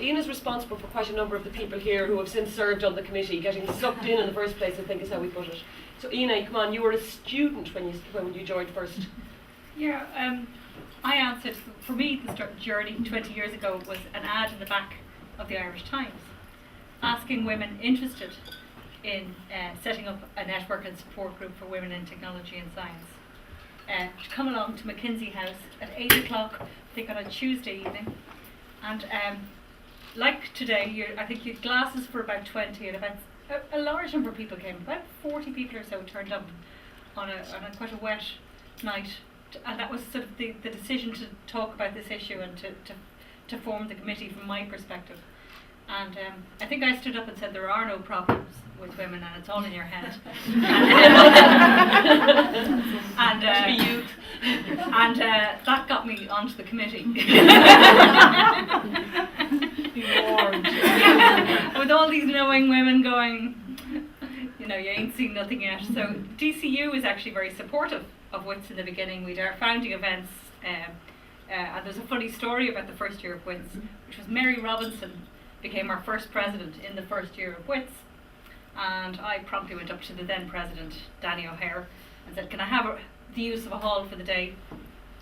Ena's responsible for quite a number of the people here who have since served on the committee, getting sucked in the first place, I think is how we put it. So Ena, come on, you were a student when you joined first. Yeah, I answered, for me the journey 20 years ago was an ad in the back of the Irish Times asking women interested in setting up a network and support group for women in technology and science to come along to McKinsey House at 8 o'clock, I think on a Tuesday evening. And like today, I think you had glasses for about 20, and about a large number of people came. About 40 people or so turned up on a quite a wet night, and that was sort of the decision to talk about this issue and to form the committee from my perspective. And I think I stood up and said there are no problems with women and it's all in your head. and that got me onto the committee. With all these knowing women going, you ain't seen nothing yet. So DCU was actually very supportive of WITS in the beginning. We did our founding events, and there's a funny story about the first year of WITS, which was Mary Robinson became our first president in the first year of WITS, and I promptly went up to the then president, Danny O'Hare, and said, can I have the use of a hall for the day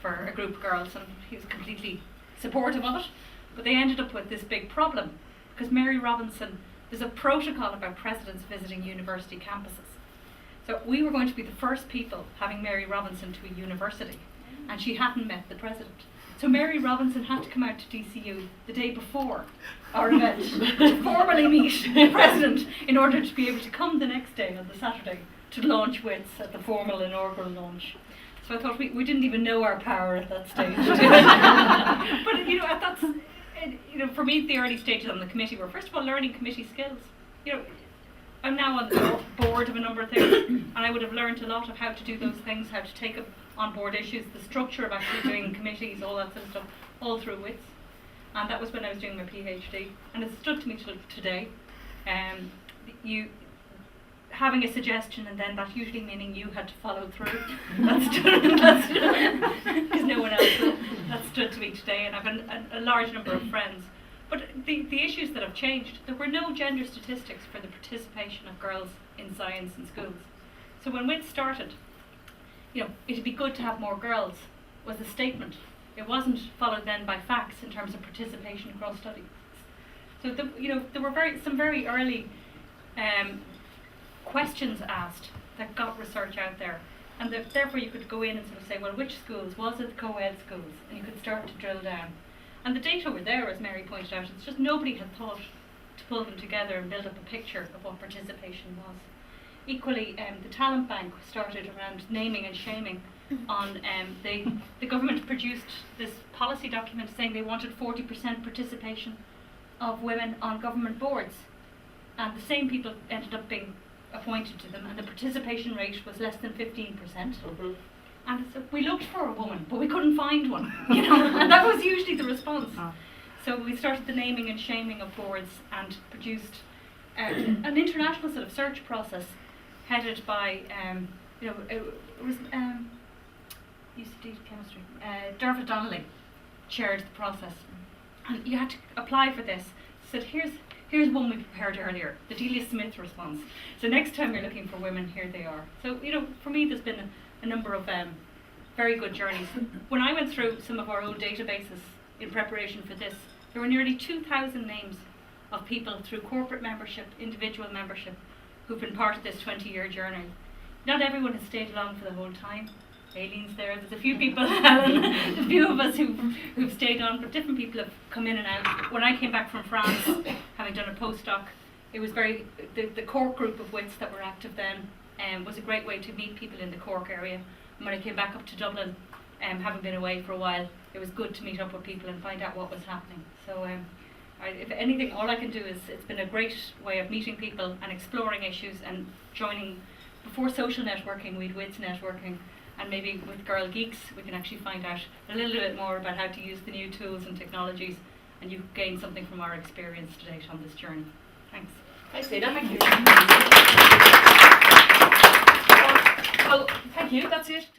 for a group of girls? And he was completely supportive of it, but they ended up with this big problem, because Mary Robinson, there's a protocol about presidents visiting university campuses. So we were going to be the first people having Mary Robinson to a university, and she hadn't met the president. So Mary Robinson had to come out to DCU the day before our event to formally meet the president in order to be able to come the next day on the Saturday to launch WITS at the formal inaugural launch. So I thought we didn't even know our power at that stage. But that's for me the early stages on the committee were first of all learning committee skills. I'm now on the board of a number of things, and I would have learned a lot of how to do those things, how to take on board issues, the structure of actually doing committees, all that sort of stuff, all through WITS. And that was when I was doing my PhD, and it stood to me till today. You having a suggestion, and then that usually meaning you had to follow through. Because no one else will. That stood to me today, and I've a large number of friends. But the issues that have changed, there were no gender statistics for the participation of girls in science in schools. So when WITS started, it'd be good to have more girls was the statement. It wasn't followed then by facts in terms of participation across studies. So there were some very early questions asked that got research out there, and therefore you could go in and sort of say, well, which schools? Was it co-ed schools? And you could start to drill down. And the data were there, as Mary pointed out. It's just nobody had thought to pull them together and build up a picture of what participation was. Equally, the talent bank started around naming and shaming. The government produced this policy document saying they wanted 40% participation of women on government boards, and the same people ended up being appointed to them, and the participation rate was less than 15%. Mm-hmm. And so we looked for a woman, but we couldn't find one, and that was usually the response. Oh. So we started the naming and shaming of boards and produced an international sort of search process headed by, it was UCD chemistry. Dermot Donnelly chaired the process, and you had to apply for this. So here's one we prepared earlier, the Delia Smith response. So next time you're looking for women, here they are. So for me, there's been a number of very good journeys. When I went through some of our old databases in preparation for this, there were nearly 2,000 names of people through corporate membership, individual membership, who've been part of this 20-year journey. Not everyone has stayed along for the whole time. Aileen's there, there's a few people, Helen, a few of us who've stayed on, but different people have come in and out. When I came back from France, having done a postdoc, it was the Cork group of WITS that were active then was a great way to meet people in the Cork area. And when I came back up to Dublin, having been away for a while, it was good to meet up with people and find out what was happening. So if anything, all I can do is, it's been a great way of meeting people and exploring issues and joining. Before social networking, we'd WITS networking, and maybe with Girl Geeks we can actually find out a little bit more about how to use the new tools and technologies, and you gain something from our experience to date on this journey. Thanks. Thanks, Ena. Thank you. Well, thank you. That's it.